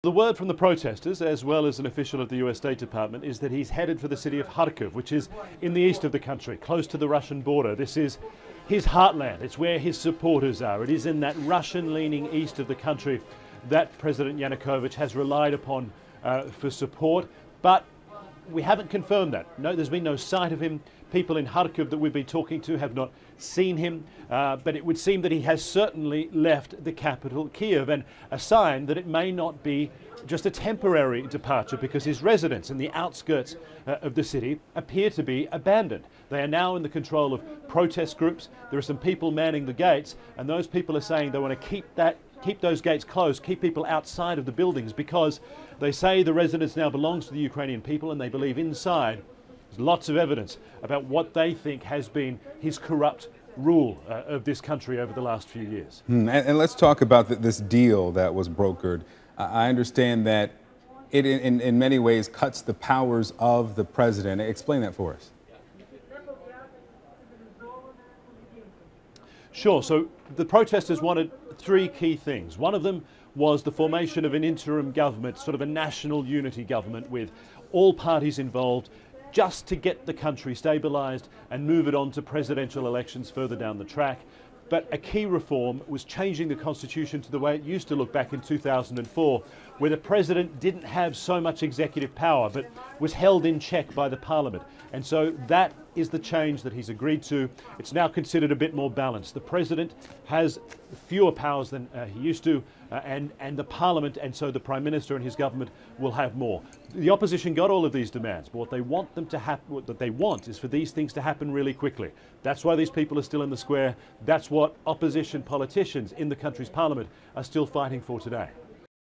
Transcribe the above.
The word from the protesters, as well as an official of the US State Department, is that he's headed for the city of Kharkiv, which is in the east of the country, close to the Russian border. This is his heartland. It's where his supporters are. It is in that Russian-leaning east of the country that President Yanukovych has relied upon for support. But we haven't confirmed that. No, there's been no sight of him. People in Kharkiv that we've been talking to have not seen him, but it would seem that he has certainly left the capital, Kiev, and a sign that it may not be just a temporary departure, because his residents in the outskirts of the city appear to be abandoned. They are now in the control of protest groups. There are some people manning the gates, and those people are saying they want to keep those gates closed, keep people outside of the buildings, because they say the residence now belongs to the Ukrainian people, and they believe inside there's lots of evidence about what they think has been his corrupt rule of this country over the last few years. And let's talk about this deal that was brokered. I understand that it in many ways cuts the powers of the president. Explain that for us. Sure. So the protesters wanted three key things. One of them was the formation of an interim government, sort of a national unity government with all parties involved, just to get the country stabilised and move it on to presidential elections further down the track. But a key reform was changing the constitution to the way it used to look back in 2004, where the president didn't have so much executive power but was held in check by the parliament. And so that is the change that he's agreed to. It's now considered a bit more balanced. The president has fewer powers than he used to, and the parliament, and so the prime minister and his government will have more. The opposition got all of these demands, but what they want them to happen, what they want is for these things to happen really quickly. That's why these people are still in the square. That's what opposition politicians in the country's parliament are still fighting for today.